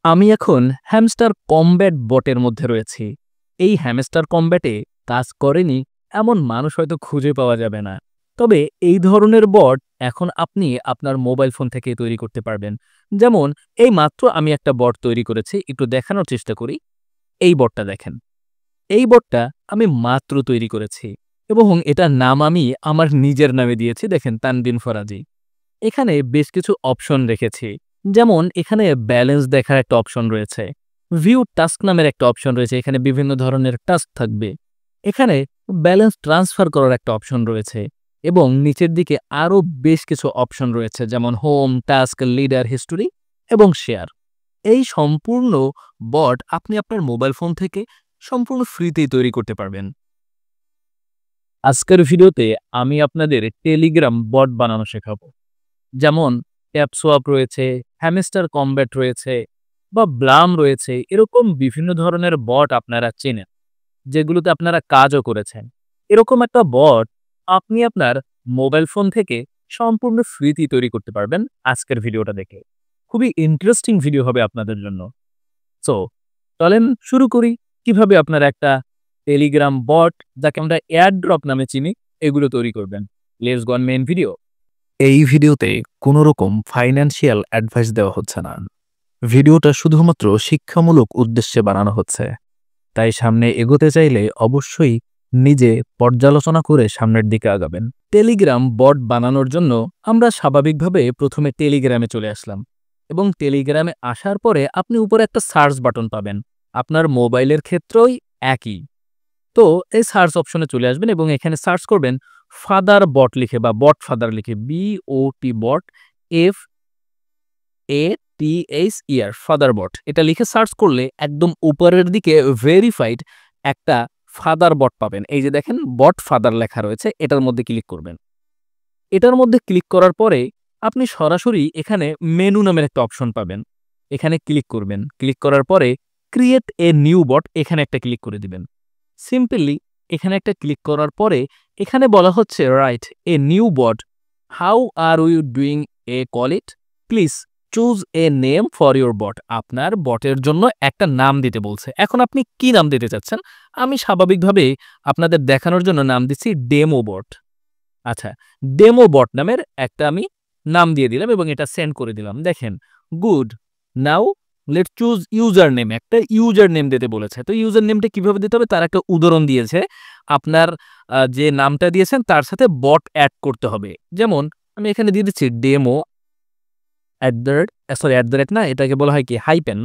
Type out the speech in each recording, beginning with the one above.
আমি এখন hamster combat বটের মধ্যে রয়েছি। এই হ্যামস্টার কমব্যাটে কাজ করেনি এমন মানুষ হয়তো খুঁজে পাওয়া যাবে না। তবে এই ধরনের বট এখন আপনি আপনার মোবাইল ফোন থেকে তৈরি করতে পারবেন। যেমন এই মাত্র আমি একটা বট তৈরি করেছি, একটু দেখানোর চেষ্টা করি। এই বটটা দেখেন। এই বটটা আমি মাত্র তৈরি করেছি এবং এটার নাম আমি আমার নিজের নামে দিয়েছি, দেখেন তানবিন ফরাজি। এখানে বেশ কিছু অপশন রেখেছি। যেমন এখানে ব্যালেন্স দেখার একটা অপশন রয়েছে। ভিউ টাস্ক নামের একটা অপশন রয়েছে, এখানে বিভিন্ন ধরনের টাস্ক থাকবে। এখানে ব্যালেন্স ট্রান্সফার করার একটা অপশন রয়েছে এবং নিচের দিকে আরও বেশ কিছু অপশন রয়েছে, যেমন হোম, টাস্ক, লিডার, হিস্টোরি এবং শেয়ার। এই সম্পূর্ণ বট আপনি আপনার মোবাইল ফোন থেকে সম্পূর্ণ ফ্রিতেই তৈরি করতে পারবেন। আজকের ভিডিওতে আমি আপনাদের টেলিগ্রাম বট বানানো শেখাবো। যেমন ট্যাপসোয়াপ রয়েছে, হ্যামস্টার কমব্যাট রয়েছে বা ব্লাম রয়েছে, এরকম বিভিন্ন ধরনের বট আপনারা চেনেন, যেগুলোতে আপনারা কাজও করেছেন। এরকম একটা বট আপনি আপনার মোবাইল ফোন থেকে সম্পূর্ণ ফ্রিতেই তৈরি করতে পারবেন আজকের ভিডিওটা দেখে। খুবই ইন্টারেস্টিং ভিডিও হবে আপনাদের জন্য। সো চলেন শুরু করি কিভাবে আপনারা একটা টেলিগ্রাম বট, যাকে আমরা এয়ারড্রপ নামে চিনি, এগুলো তৈরি করবেন। Let's go on main video. এই ভিডিওতে কোনো রকম ফাইন্যান্সিয়াল অ্যাডভাইস দেওয়া হচ্ছে না। ভিডিওটা শুধুমাত্র শিক্ষামূলক উদ্দেশ্যে বানানো হচ্ছে। তাই সামনে এগোতে চাইলে অবশ্যই নিজে পর্যালোচনা করে সামনের দিকে আগাবেন। টেলিগ্রাম বট বানানোর জন্য আমরা স্বাভাবিকভাবে প্রথমে টেলিগ্রামে চলে আসলাম এবং টেলিগ্রামে আসার পরে আপনি উপরে একটা সার্চ বাটন পাবেন। আপনার মোবাইলের ক্ষেত্রেই একই। তো এই সার্চ অপশনে চলে আসবেন এবং এখানে সার্চ করবেন ফাদার বট লিখে বা বট ফাদার লিখে, BOT বট, FATHER ফাদার বট, এটা লিখে সার্চ করলে একদম উপরের দিকে ভেরিফাইড একটা ফাদার বট পাবেন। এই যে দেখেন বট ফাদার লেখা রয়েছে, এটার মধ্যে ক্লিক করবেন। এটার মধ্যে ক্লিক করার পরে আপনি সরাসরি এখানে মেনু নামের একটা অপশন পাবেন, এখানে ক্লিক করবেন। ক্লিক করার পরে ক্রিয়েট এ নিউ বট, এখানে একটা ক্লিক করে দিবেন। সিম্পলি এখানে একটা ক্লিক করার পরে এখানে বলা হচ্ছে write a new bot, how are you doing a call it, please choose a name for your bot. আপনার বটের জন্য একটা নাম দিতে বলছে। এখন আপনি কি নাম দিতে চাচ্ছেন? আমি স্বাভাবিকভাবে আপনাদের দেখানোর জন্য নাম দিচ্ছি ডেমো বট। আচ্ছা, ডেমো বট নামের একটা আমি নাম দিয়ে দিলাম এবং এটা সেন্ড করে দিলাম। দেখেন গুড। নাও লেট চুজ ইউজার নেম, একটা ইউজার নেম দিতে বলেছে। তো ইউজার নেমটা কিভাবে দিতে হবে তার একটা উদাহরণ দিয়েছে। আপনার যে নামটা দিয়েছেন তার সাথে বট অ্যাড করতে হবে। যেমন আমি এখানে দিয়ে দিচ্ছি ডেমো @ না, এটাকে বলা হয় কি হাইপেন,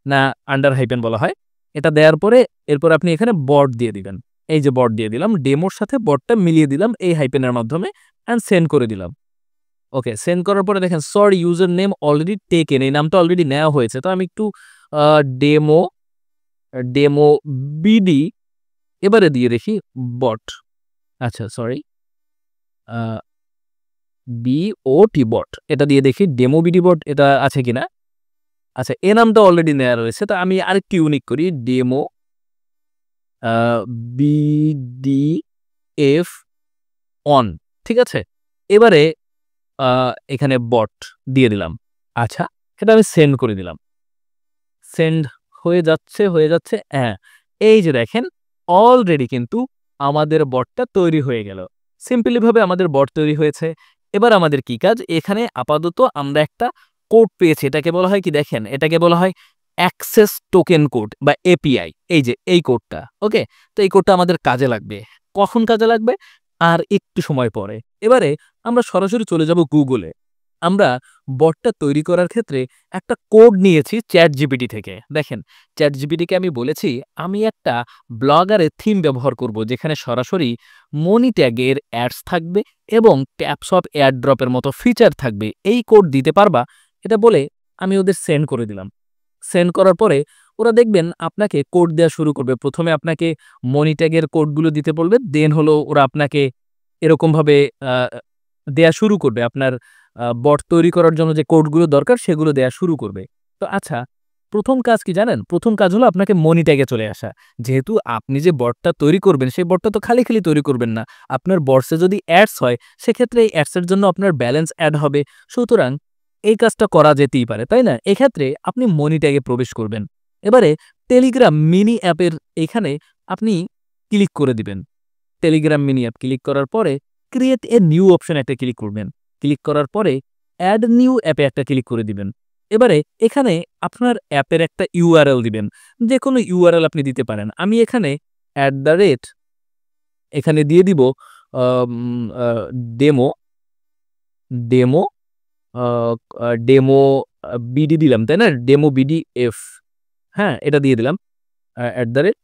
না আন্ডার হাইপেন বলা হয়। এটা দেওয়ার পরে এরপর আপনি এখানে বট দিয়ে দিবেন। এই যে বট দিয়ে দিলাম, ডেমোর সাথে বটটা মিলিয়ে দিলাম এই হাইপেনের মাধ্যমে অ্যান্ড সেন্ড করে দিলাম। ওকে, সেন্ড করার পরে দেখেন sorry user name already taken, এই নামটা অলরেডি নেওয়া হয়েছে। তো আমি একটু ডেমো ডেমো বিডি এবারে দিয়ে দেখি বট। আচ্ছা সরি, BOT বট, এটা দিয়ে দেখি ডেমো বিডি বট এটা আছে কিনা। আচ্ছা, এ নামটা অলরেডি নেওয়া রয়েছে, তো আমি আরেকটু ইউনিক করি, ডেমো BDF অন। ঠিক আছে, এবারে এখানে বট দিয়ে দিলাম। আচ্ছা, এটা আমি সেন্ড করে দিলাম। সেন্ড হয়ে যাচ্ছে। হ্যাঁ, এই যে দেখেন অলরেডি কিন্তু আমাদের বটটা তৈরি হয়ে গেল। সিম্পলি ভাবে আমাদের বট তৈরি হয়েছে। এবার আমাদের কি কাজ? এখানে আপাতত আমরা একটা কোড পেয়েছি, এটাকে বলা হয় কি দেখেন, এটাকে বলা হয় অ্যাক্সেস টোকেন কোড বা API। এই যে এই কোডটা, ওকে। তো এই কোডটা আমাদের কাজে লাগবে। কখন কাজে লাগবে? আর একটু সময় পরে। এবারে আমরা সরাসরি চলে যাব গুগলে। আমরা বটটা তৈরি করার ক্ষেত্রে একটা কোড নিয়েছি ChatGPT থেকে। দেখেন ChatGPTকে আমি বলেছি আমি একটা ব্লগারের থিম ব্যবহার করব, যেখানে সরাসরি মনি ট্যাগের অ্যাডস থাকবে এবং ট্যাপসপ এয়ারড্রপের মতো ফিচার থাকবে। এই কোড দিতে পারবা? এটা বলে আমি ওদের সেন্ড করে দিলাম। সেন্ড করার পরে ওরা দেখবেন আপনাকে কোড দেওয়া শুরু করবে। প্রথমে আপনাকে মনি ট্যাগের কোডগুলো দিতে বলবে, দেন হলো ওরা আপনাকে এরকমভাবে দেয়া শুরু করবে। আপনার বট তৈরি করার জন্য যে কোডগুলো দরকার সেগুলো দেয়া শুরু করবে। তো আচ্ছা, প্রথম কাজ কি জানেন? প্রথম কাজ হলো আপনাকে মনি ট্যাগে চলে আসা। যেহেতু আপনি যে বটটা তৈরি করবেন সেই বটটা তো খালি তৈরি করবেন না। আপনার বটসে যদি অ্যাডস হয় সেক্ষেত্রে এই অ্যাডসের জন্য আপনার ব্যালেন্স অ্যাড হবে। সুতরাং এই কাজটা করা যেতেই পারে, তাই না? এক্ষেত্রে আপনি মনি ট্যাগে প্রবেশ করবেন। এবারে টেলিগ্রাম মিনি অ্যাপের এখানে আপনি ক্লিক করে দিবেন। টেলিগ্রাম মিনি অ্যাপ ক্লিক করার পরে ক্রিয়েট এ নিউ অপশন একটা ক্লিক করবেন। ক্লিক করার পরে অ্যাড নিউ অ্যাপে একটা ক্লিক করে দিবেন। এবারে এখানে আপনার অ্যাপের একটা ইউআরএল দিবেন। যেকোনো ইউআরএল আপনি দিতে পারেন। আমি এখানে এখানে দিয়ে দিব আম আ ডেমো, ডেমো আ আ ডেমো বিডি দিলাম, তাই না? ডেমো বিডিএফ, হ্যাঁ? এটা দিয়ে দিলাম। অ্যাট দ্য রেট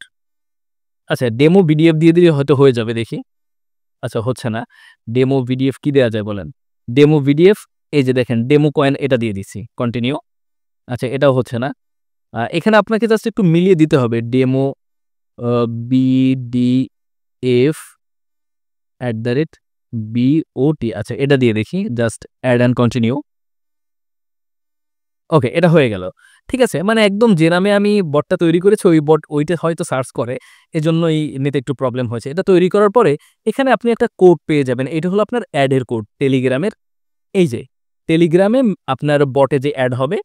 আচ্ছা, ডেমো বিডিএফ দিয়ে দিলে হয়তো হয়ে যাবে দেখি। আচ্ছা, হচ্ছে না। ডেমো ভিডিএফ কি দেয়া যায় বলেন? ডেমো ভিডিএফ এই যে দেখেন ডেমো কয়েন এটা দিয়ে দিছি। কন্টিনিউ। আচ্ছা, এটাও হচ্ছে না। এখানে আপনাকে জাস্ট একটু মিলিয়ে দিতে হবে। ডেমো বিডিএফ @BOT আচ্ছা, এটা দিয়ে দেখি। Just add and continue. Okay, এটা হয়ে গেল। ঠিক আছে? মানে একদম যে নামে আমি বটটা তৈরি করেছি ওই বট ওইটা হয়তো সার্চ করে। এজন্যই নেটে একটু প্রবলেম হয়েছে। এটা তৈরি করার পরে এখানে আপনি একটা কোড পেয়ে যাবেন। এটা হলো আপনার অ্যাড এর কোড টেলিগ্রামের। এই যে টেলিগ্রামে আপনার বটে যে এড হবে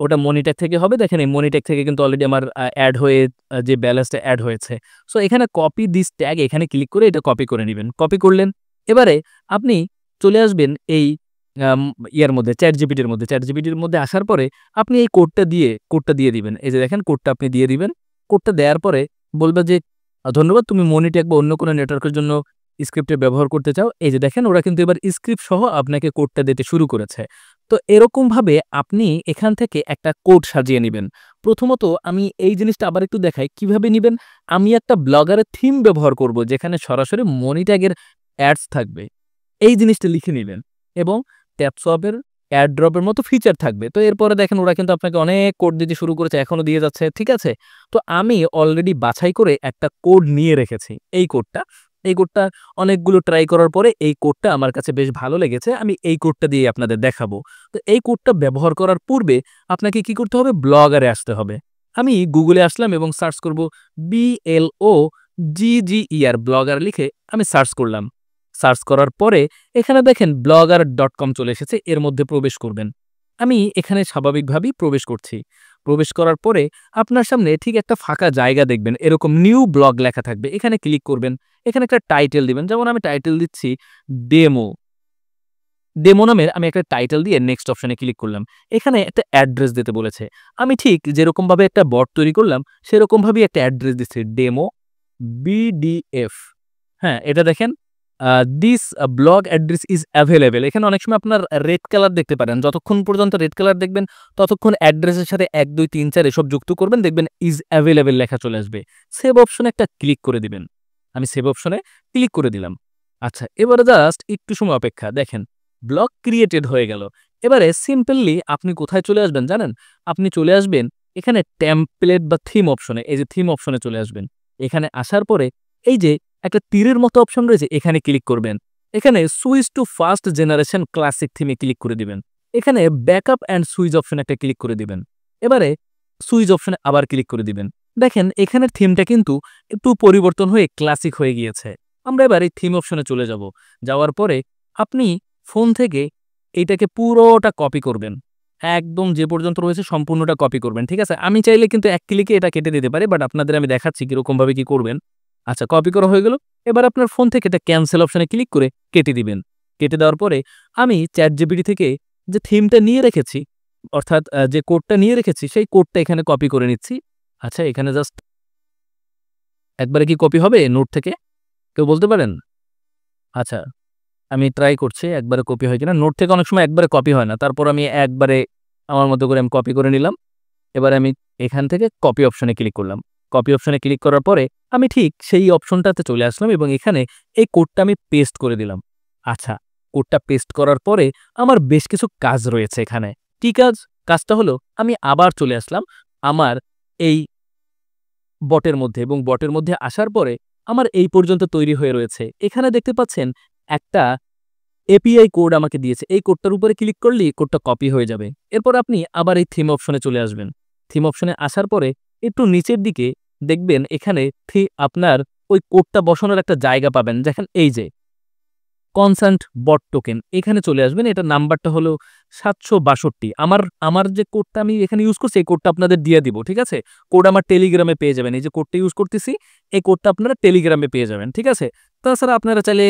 ওটা মনিট্যাগ থেকে হবে। দেখেন এই মনিট্যাগ থেকে কিন্তু অলরেডি আমার এড হয়ে যে ব্যালেন্সটা এড হয়েছে। সো এখানে কপি দিস ট্যাগ এখানে ক্লিক করে এটা কপি করে নিবেন। কপি করলেন। এবারে আপনি চলে আসবেন এই আম ইয়ার মধ্যে ChatGPT-র মধ্যে। ChatGPT-র মধ্যে আসার পরে আপনি এই কোডটা দিয়ে দিবেন। এই যে দেখেন কোডটা আপনি দিয়ে দিবেন। কোডটা দেওয়ার পরে বলবে যে ধন্যবাদ তুমি মনিট্যাগ বা অন্য কোনো নেটওয়ার্কের জন্য স্ক্রিপ্টে ব্যবহার করতে চাও। এই যে দেখেন ওরা কিন্তু এবার স্ক্রিপ্ট সহ আপনাকে কোডটা দিতে শুরু করেছে। তো এরকমভাবে আপনি এখান থেকে একটা কোড সাজিয়ে নিবেন। প্রথমত আমি এই জিনিসটা আবার একটু দেখাই কিভাবে নিবেন। আমি একটা ব্লগারের থিম ব্যবহার করব যেখানে সরাসরি মনি ট্যাগের অ্যাডস থাকবে। এই জিনিসটা লিখে নিবেন এবং ট্যাপসপের অ্যাড ড্রপের মতো ফিচার থাকবে। তো এরপরে দেখেন ওরা কিন্তু আপনাকে অনেক কোড দিতে শুরু করেছে, এখনো দিয়ে যাচ্ছে। ঠিক আছে? তো আমি অলরেডি বাছাই করে একটা কোড নিয়ে রেখেছি। এই কোডটা অনেকগুলো ট্রাই করার পরে এই কোডটা আমার কাছে বেশ ভালো লেগেছে। আমি এই কোডটা দিয়ে আপনাদের দেখাবো। তো এই কোডটা ব্যবহার করার পূর্বে আপনাকে কি করতে হবে? ব্লগারে আসতে হবে। আমি গুগলে আসলাম এবং সার্চ করব BLOGGER ব্লগার লিখে আমি সার্চ করলাম। সার্চ করার পরে এখানে দেখেন blogger.com চলে এসেছে। এর মধ্যে প্রবেশ করবেন। আমি এখানে স্বাভাবিকভাবেই প্রবেশ করছি। প্রবেশ করার পরে আপনার সামনে ঠিক একটা ফাঁকা জায়গা দেখবেন। এরকম নিউ ব্লগ লেখা থাকবে। এখানে ক্লিক করবেন। এখানে একটা টাইটেল দিবেন। যেমন আমি টাইটেল দিচ্ছি ডেমো। ডেমো নামের আমি একটা টাইটেল দিয়ে নেক্সট অপশনে ক্লিক করলাম। এখানে একটা অ্যাড্রেস দিতে বলেছে। আমি ঠিক যেরকমভাবে একটা বট তৈরি করলাম সেরকমভাবেই একটা অ্যাড্রেস দিচ্ছি ডেমো বিডিএফ। হ্যাঁ, এটা দেখেন this blog address is available. এখানে অনেক সময় আপনার রেড কালার দেখতে পারেন। যতক্ষণ পর্যন্ত রেড কালার দেখবেন ততক্ষণ অ্যাড্রেসের সাথে ১, ২, ৩, ৪ এসব যুক্ত করবেন। দেখবেন ইজ অ্যাভেইলেবল লেখা চলে আসবে। সেভ অপশনে একটা ক্লিক করে দিবেন। আমি সেভ অপশনে ক্লিক করে দিলাম। আচ্ছা, এবারে জাস্ট একটু সময় অপেক্ষা। দেখেন ব্লগ ক্রিয়েটেড হয়ে গেল। এবারে সিম্পলি আপনি কোথায় চলে আসবেন জানেন? আপনি চলে আসবেন এখানে টেমপ্লেট বা থিম অপশনে। এই যে থিম অপশনে চলে আসবেন। এখানে আসার পরে এই যে একটা তীরের মতো অপশন রয়েছে এখানে ক্লিক করবেন। এখানে switch to first generation classic থিমে ক্লিক করে দিবেন। এখানে ব্যাকআপ অ্যান্ড সুইচ অপশনে একটা ক্লিক করে দিবেন। এবারে সুইচ অপশনে আবার ক্লিক করে দিবেন। দেখেন এখানের থিমটা কিন্তু একটু পরিবর্তন হয়ে ক্লাসিক হয়ে গিয়েছে। আমরা এবার এই থিম অপশনে চলে যাব। যাওয়ার পরে আপনি ফোন থেকে এইটাকে পুরোটা কপি করবেন। একদম যে পর্যন্ত রয়েছে সম্পূর্ণটা কপি করবেন। ঠিক আছে? আমি চাইলে কিন্তু এক ক্লিকে এটা কেটে দিতে পারি। বাট আপনাদের আমি দেখাচ্ছি কিরকমভাবে কি করবেন। আচ্ছা, কপি করা হয়ে গেল। এবার আপনার ফোন থেকে এটা ক্যানসেল অপশনে ক্লিক করে কেটে দিবেন। কেটে দেওয়ার পরে আমি ChatGPT থেকে যে থিমটা নিয়ে রেখেছি অর্থাৎ যে কোডটা নিয়ে রেখেছি সেই কোডটা এখানে কপি করে নিচ্ছি। আচ্ছা, এখানে জাস্ট একবারে কি কপি হবে নোট থেকে? কেউ বলতে পারেন? আচ্ছা, আমি ট্রাই করছি একবারে কপি হয় কিনা। নোট থেকে অনেক সময় একবারে কপি হয় না। তারপর আমি একবারে আমার মতো করে আমি কপি করে নিলাম। এবারে আমি এখান থেকে কপি অপশনে ক্লিক করলাম। কপি অপশনে ক্লিক করার পরে আমি ঠিক সেই অপশনটাতে চলে আসলাম এবং এখানে এই কোডটা আমি পেস্ট করে দিলাম। আচ্ছা, কোডটা পেস্ট করার পরে আমার বেশ কিছু কাজ রয়েছে এখানে। কি কাজ? কাজটা হলো আমি আবার চলে আসলাম আমার এই বটের মধ্যে এবং বটের মধ্যে আসার পরে আমার এই পর্যন্ত তৈরি হয়ে রয়েছে। এখানে দেখতে পাচ্ছেন একটা এপিআই কোড আমাকে দিয়েছে। এই কোডটার উপরে ক্লিক করলেই কোডটা কপি হয়ে যাবে। এরপর আপনি আবার এই থিম অপশনে চলে আসবেন। থিম অপশনে আসার পরে একটু নিচের দিকে দেখবেন এখানে আপনার ওই কোডটা বসানোর একটা জায়গা পাবেন। দেখেন এই যে কনসান্ট বট টোকেন এখানে চলে আসবেন। এটা নাম্বারটা হলো 762। আমার যে কোডটা আমি এখানে ইউজ করছি এই কোডটা আপনাদের দিয়ে দিব, ঠিক আছে? কোড আমার টেলিগ্রামে পেয়ে যাবেন। এই যে কোডটা ইউজ করতেছি এই কোডটা আপনারা টেলিগ্রামে পেয়ে যাবেন, ঠিক আছে? তাছাড়া আপনারা চাইলে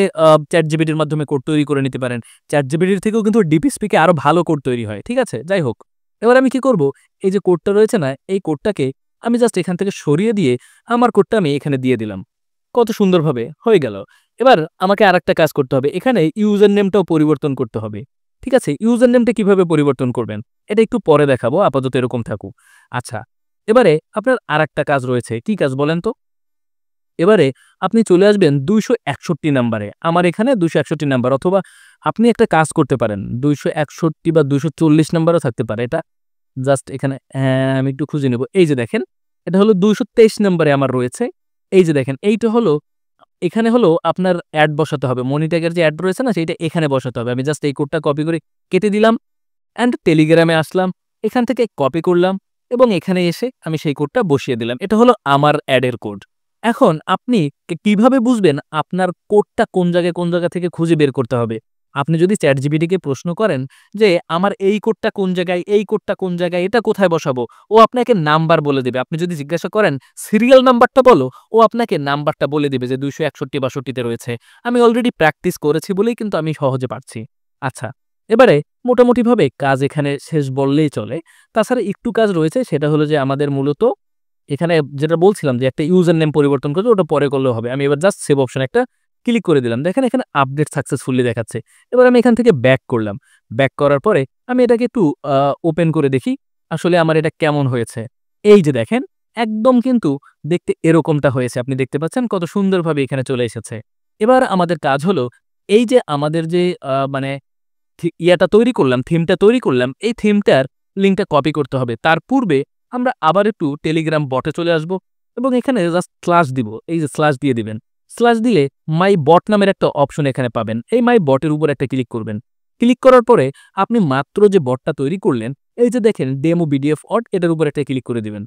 চ্যাটজিপিটির মাধ্যমে কোড তৈরি করে নিতে পারেন। চ্যাটজিপিটির থেকেও কিন্তু ডিপস্পিকে আরো ভালো কোড তৈরি হয়, ঠিক আছে? যাই হোক, এবার আমি কি করব, এই যে কোডটা রয়েছে না, এই কোডটাকে আমি জাস্ট এখান থেকে সরিয়ে দিয়ে আমার কোডটা আমি এখানে দিয়ে দিলাম। কত সুন্দরভাবে হয়ে গেল। এবার আমাকে আরেকটা কাজ করতে হবে, এখানে ইউজার নেমটাও পরিবর্তন করতে হবে, ঠিক আছে? ইউজার নেমটা কিভাবে পরিবর্তন করবেন এটা একটু পরে দেখাবো, আপাতত এরকম থাকুক। আচ্ছা, এবারে আপনার আরেকটা কাজ রয়েছে, কি কাজ বলেন তো? এবারে আপনি চলে আসবেন 261 নাম্বারে। আমার এখানে 261 নাম্বার, অথবা আপনি একটা কাজ করতে পারেন 261 বা 240 নাম্বারও থাকতে পারে। এটা জাস্ট এখানে আমি একটু খুঁজে নেব। এই যে দেখেন, এটা হলো 223 নম্বরে আমার রয়েছে। এই যে দেখেন, এইটা হলো এখানে হলো আপনার অ্যাড বসাতে হবে। মনি ট্যাগের যে অ্যাড রয়েছে না, সেইটা এখানে বসাতে হবে। আমি জাস্ট এই কোডটা কপি করে কেটে দিলাম অ্যান্ড টেলিগ্রামে আসলাম। এখান থেকে কপি করলাম এবং এখানে এসে আমি সেই কোডটা বসিয়ে দিলাম। এটা হলো আমার অ্যাডের কোড। এখন আপনি কিভাবে বুঝবেন আপনার কোডটা কোন জায়গা থেকে খুঁজে বের করতে হবে? আপনি যদি চ্যাটজিপিটিকে প্রশ্ন করেন যে আমার এই কোডটা কোন জায়গায়, এই কোডটা কোন জায়গায়, এটা কোথায় বসাবো? ও আপনাকে নাম্বার বলে দেবে। আপনি যদি জিজ্ঞাসা করেন সিরিয়াল নাম্বারটা বলো, ও আপনাকে নাম্বারটা বলে দিবে যে 261-62 তে রয়েছে। আমি অলরেডি প্র্যাকটিস করেছি বলেই কিন্তু আমি সহজে পারছি। আচ্ছা, এবারে মোটামুটিভাবে কাজ এখানে শেষ বললেই চলে। তাছাড়া একটু কাজ রয়েছে, সেটা হলো যে আমাদের মূলত এখানে যেটা বলছিলাম যে একটা ইউজার নেম পরিবর্তন করতে, ওটা পরে করলেও হবে। আমি এবার জাস্ট সেভ অপশন একটা ক্লিক করে দিলাম। দেখেন এখানে আপডেট সাকসেসফুলি দেখাচ্ছে। এবার আমি এখান থেকে ব্যাক করলাম। ব্যাক করার পরে আমি এটাকে একটু ওপেন করে দেখি আসলে আমার এটা কেমন হয়েছে। এই যে দেখেন, একদম কিন্তু দেখতে এরকমটা হয়েছে। আপনি দেখতে পাচ্ছেন কত সুন্দরভাবে এখানে চলে এসেছে। এবার আমাদের কাজ হলো এই যে আমাদের যে মানে ইয়াটা তৈরি করলাম, থিমটা তৈরি করলাম, এই থিমটার লিঙ্কটা কপি করতে হবে। তার পূর্বে আমরা আবার একটু টেলিগ্রাম বটে চলে আসব এবং এখানে জাস্ট স্ল্যাশ দিব। এই যে স্ল্যাশ দিয়ে দিবেন। স্ল্যাশ দিলে মাই বট নামের একটা অপশন এখানে পাবেন। এই মাই বটের উপর একটা ক্লিক করবেন। ক্লিক করার পরে আপনি মাত্র যে বটটা তৈরি করলেন, এই যে দেখেন ডেমো বিডিএফ অট, এটার উপর একটা ক্লিক করে দিবেন।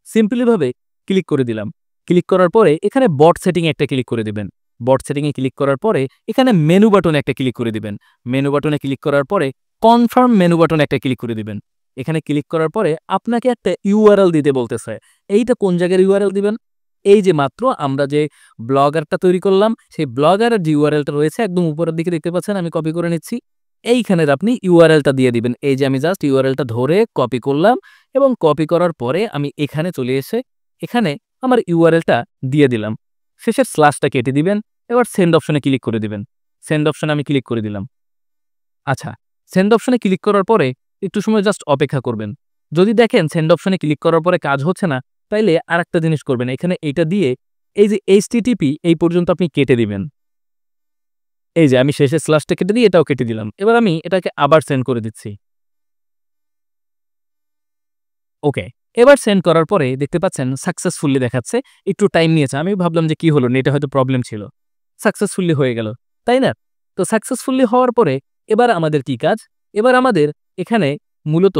সিম্পলি ভাবে ক্লিক করে দিলাম। ক্লিক করার পরে এখানে বট সেটিং একটা ক্লিক করে দিবেন। বট সেটিং এ ক্লিক করার পরে এখানে মেনু বাটনে একটা ক্লিক করে দিবেন। মেনু বাটনে ক্লিক করার পরে কনফার্ম মেনু বাটনে একটা ক্লিক করে দিবেন। এখানে ক্লিক করার পরে আপনাকে একটা ইউআরএল দিতে বলতেছে। এইটা কোন জায়গার ইউআরএল দিবেন? এই যে মাত্র আমরা যে ব্লগারটা তৈরি করলাম, সেই ব্লগারের যে ইউআরএলটা রয়েছে একদম উপরের দিকে দেখতে পাচ্ছেন, আমি কপি করে নিচ্ছি। এইখানের আপনি ইউআরএলটা দিয়ে দিবেন। এই যে আমি জাস্ট ইউআরএলটা ধরে কপি করলাম এবং কপি করার পরে আমি এখানে চলে এসে এখানে আমার ইউআরএলটা দিয়ে দিলাম। শেষের স্ল্যাশটা কেটে দিবেন। এবার সেন্ড অপশনে ক্লিক করে দিবেন। সেন্ড অপশনে আমি ক্লিক করে দিলাম। আচ্ছা, সেন্ড অপশনে ক্লিক করার পরে একটু সময় জাস্ট অপেক্ষা করবেন। যদি দেখেন সেন্ড অপশনে ক্লিক করার পরে কাজ হচ্ছে না, তাইলে আরেকটা জিনিস করবেন। এখানে এইটা দিয়ে এই যে এইচটিটিপি এই পর্যন্ত আপনি কেটে দিবেন। এই যে আমি শেষের স্ল্যাশটা কেটে দিয়ে এটাও কেটে দিলাম। এবার আমি এটাকে আবার সেন্ড করে দিচ্ছি। ওকে। এবার সেন্ড করার পরে দেখতে পাচ্ছেন সাকসেসফুলি দেখাচ্ছে। একটু টাইম নিয়েছে। আমি ভাবলাম যে কি হলো, নেটে হয়তো প্রবলেম ছিল। সাকসেসফুলি হয়ে গেল। তাই না? তো সাকসেসফুলি হওয়ার পরে এবার আমাদের কি কাজ? এবার আমাদের এখানে মূলত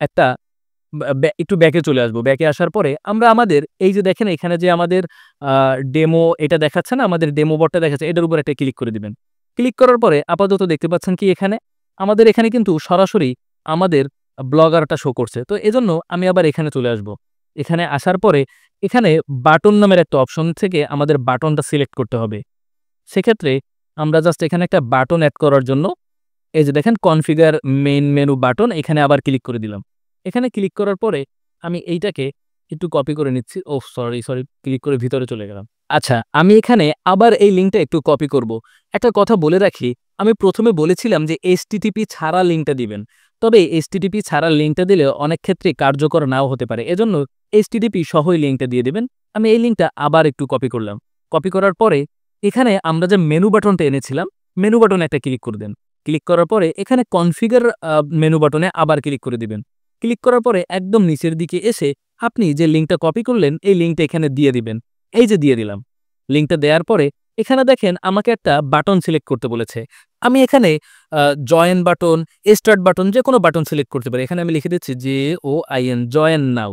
একটা একটু ব্যাকে চলে আসবো। ব্যাকে আসার পরে আমরা আমাদের এই যে দেখেন এখানে যে আমাদের ডেমো এটা দেখাচ্ছে না, আমাদের ডেমো বটটা দেখাচ্ছে, এটার উপর একটা ক্লিক করে দিবেন। ক্লিক করার পরে আপাতত দেখতে পাচ্ছেন কি এখানে আমাদের এখানে কিন্তু সরাসরি আমাদের ব্লগারটা শো করছে। তো এজন্য আমি আবার এখানে চলে আসব। এখানে আসার পরে এখানে বাটন নামের একটা অপশন থেকে আমাদের বাটনটা সিলেক্ট করতে হবে। সেক্ষেত্রে আমরা জাস্ট এখানে একটা বাটন এড করার জন্য এই যে দেখেন কনফিগার মেইন মেনু বাটন, এখানে আবার ক্লিক করে দিলাম। এখানে ক্লিক করার পরে আমি এইটাকে একটু কপি করে নিচ্ছি। ওহ সরি ক্লিক করে ভিতরে চলে গেলাম। আচ্ছা, আমি এখানে আবার এই লিঙ্কটা একটু কপি করব। একটা কথা বলে রাখি, আমি প্রথমে বলেছিলাম যে এইচটিটিপি ছাড়া লিঙ্কটা দিবেন। তবে এইচটিটিপি ছাড়া লিঙ্কটা দিলে অনেক ক্ষেত্রে কার্যকর নাও হতে পারে। এজন্য এইচটিটিপি সহই লিঙ্কটা দিয়ে দিবেন। আমি এই লিঙ্কটা আবার একটু কপি করলাম। কপি করার পরে এখানে আমরা যে মেনু বাটনটা এনেছিলাম, মেনু বাটনে একটা ক্লিক করে দেন। ক্লিক করার পরে এখানে কনফিগার মেনু বাটনে আবার ক্লিক করে দিবেন। ক্লিক করার পরে একদম নিচের দিকে এসে আপনি যে লিঙ্কটা কপি করলেন এই লিঙ্কটা এখানে দিয়ে দিবেন। এই যে দিয়ে দিলাম। লিঙ্কটা দেওয়ার পরে এখানে দেখেন আমাকে একটা বাটন সিলেক্ট করতে বলেছে। আমি এখানে জয়েন বাটন, স্টার্ট বাটন যে কোনো বাটন সিলেক্ট করতে পারি। এখানে আমি লিখে দিচ্ছি JOIN, জয়েন নাও।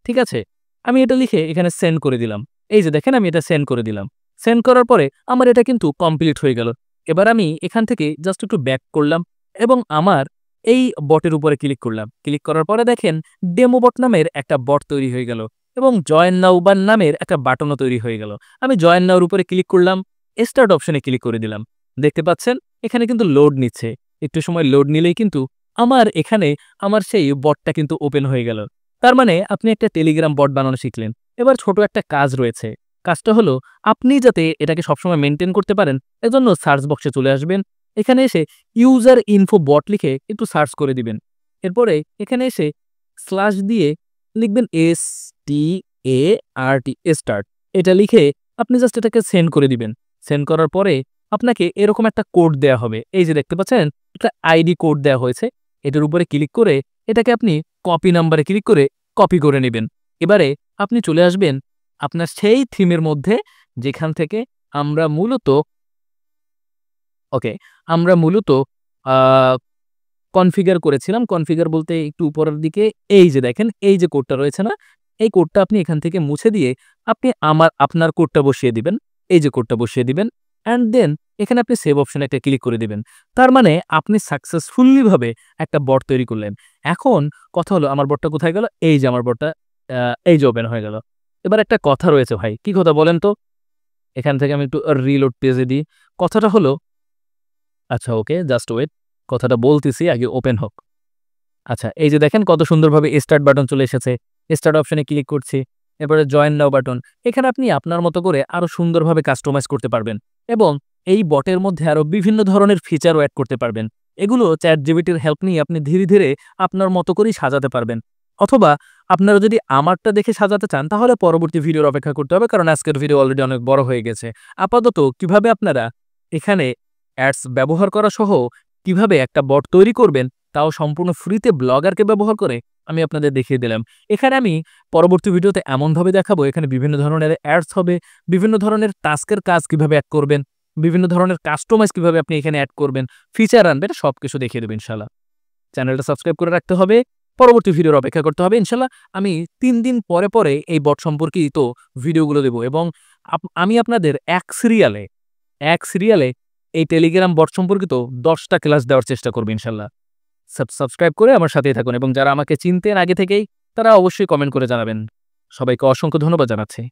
ঠিক আছে? আমি এটা লিখে এখানে সেন্ড করে দিলাম। এই যে দেখেন আমি এটা সেন্ড করে দিলাম। সেন্ড করার পরে আমার এটা কিন্তু কমপ্লিট হয়ে গেল। এবার আমি এখান থেকে জাস্ট একটু ব্যাক করলাম এবং আমার এই বটের উপরে ক্লিক করলাম। ক্লিক করার পরে দেখেন ডেমো বট নামের একটা বট তৈরি হয়ে গেল এবং জয়েন নাও বা নামের একটা বাটনও তৈরি হয়ে গেল। আমি জয়েন নাওর উপরে ক্লিক করলাম, স্টার্ট অপশনে ক্লিক করে দিলাম। দেখতে পাচ্ছেন এখানে কিন্তু লোড নিচ্ছে। একটু সময় লোড নিলেই কিন্তু আমার এখানে আমার সেই বটটা কিন্তু ওপেন হয়ে গেল। তার মানে আপনি একটা টেলিগ্রাম বট বানানো শিখলেন। এবার ছোট একটা কাজ রয়েছে। কাজটা হলো আপনি যাতে এটাকে সবসময় মেনটেন করতে পারেন, এজন্য সার্চ বক্সে চলে আসবেন। এখানে এসে ইউজার ইনফো বট লিখে একটু সার্চ করে দিবেন। এরপরে এখানে এসে স্ল্যাশ দিয়ে লিখবেন START স্টার্ট। এটা লিখে আপনি জাস্ট এটাকে সেন্ড করে দিবেন। সেন্ড করার পরে আপনাকে এরকম একটা কোড দেয়া হবে। এই যে দেখতে পাচ্ছেন একটা আইডি কোড দেয়া হয়েছে। এটার উপরে ক্লিক করে এটাকে আপনি কপি নাম্বারে ক্লিক করে কপি করে নেবেন। এবারে আপনি চলে আসবেন আপনার সেই থিমের মধ্যে যেখান থেকে আমরা মূলত আমরা মূলত আ কনফিগার করেছিলাম। কনফিগার বলতে একটু উপরের দিকে এই যে দেখেন এই যে কোডটা রয়েছে না? এই কোডটা আপনি এখান থেকে মুছে দিয়ে আপনি আপনার কোডটা বসিয়ে দিবেন। এই যে কোডটা বসিয়ে দিবেন অ্যান্ড দেন এখানে আপনি সেভ অপশনে একটা ক্লিক করে দিবেন। তার মানে আপনি সাকসেসফুলি ভাবে একটা বট তৈরি করলেন। এখন কথা হলো আমার বটটা কোথায় গেল? এই যে আমার বটটা আ এই যে ওপেন হয়ে গেল। এবার একটা কথা রয়েছে ভাই। কি কথা বলেন তো? এখান থেকে আমি একটু রিলোড পেজে দিই। কথাটা হলো আচ্ছা ওকে জাস্ট ওয়েট। কথাটা বলতেছি আগে ওপেন হোক। আচ্ছা এই যে দেখেন কত সুন্দরভাবে স্টার্ট বাটন চলে এসেছে। স্টার্ট অপশনে ক্লিক করছি। এরপরে জয়েন নাও বাটন। এখানে আপনি আপনার মতো করে আরো সুন্দরভাবে কাস্টমাইজ করতে পারবেন এবং এই বটের মধ্যে আরো বিভিন্ন ধরনের ফিচারও এড করতে পারবেন। এগুলো চ্যাটজিপিটির হেল্প নিয়ে আপনি ধীরে, ধীরে আপনার মতো করেই সাজাতে পারবেন। অথবা আপনারা যদি আমারটা দেখে সাজাতে চান তাহলে পরবর্তী ভিডিওর অপেক্ষা করতে হবে কারণ আজকের ভিডিও অলরেডি অনেক বড় হয়ে গেছে। আপাতত কিভাবে আপনারা এখানে অ্যাডস ব্যবহার করা সহ কিভাবে একটা বট তৈরি করবেন তাও সম্পূর্ণ ফ্রিতে ব্লগারকে ব্যবহার করে আমি আপনাদের দেখিয়ে দিলাম। এখানে আমি পরবর্তী ভিডিওতে এমনভাবে দেখাবো এখানে বিভিন্ন ধরনের অ্যাডস হবে, বিভিন্ন ধরনের টাস্কের কাজ কিভাবে অ্যাড করবেন, বিভিন্ন ধরনের কাস্টমাইজ কিভাবে আপনি এখানে অ্যাড করবেন, ফিচার আনবেন সবকিছু দেখিয়ে দেব ইনশাআল্লাহ। চ্যানেলটা সাবস্ক্রাইব করে রাখতে হবে। পরবর্তী ভিডিওর অপেক্ষা করতে হবে ইনশাআল্লাহ। আমি ৩ দিন পরে, পরে এই বট সম্পর্কিত ভিডিওগুলো দেব এবং আমি আপনাদের এক সিরিয়ালে এই টেলিগ্রাম বট সম্পর্কিত ১০ টা ক্লাস দেওয়ার চেষ্টা করব ইনশাআল্লাহ। সাবস্ক্রাইব করে আমার সাথেই থাকুন এবং যারা আমাকে চিনতেন আগে থেকেই তারা অবশ্যই কমেন্ট করে জানাবেন। সবাইকে অসংখ্য ধন্যবাদ জানাচ্ছি।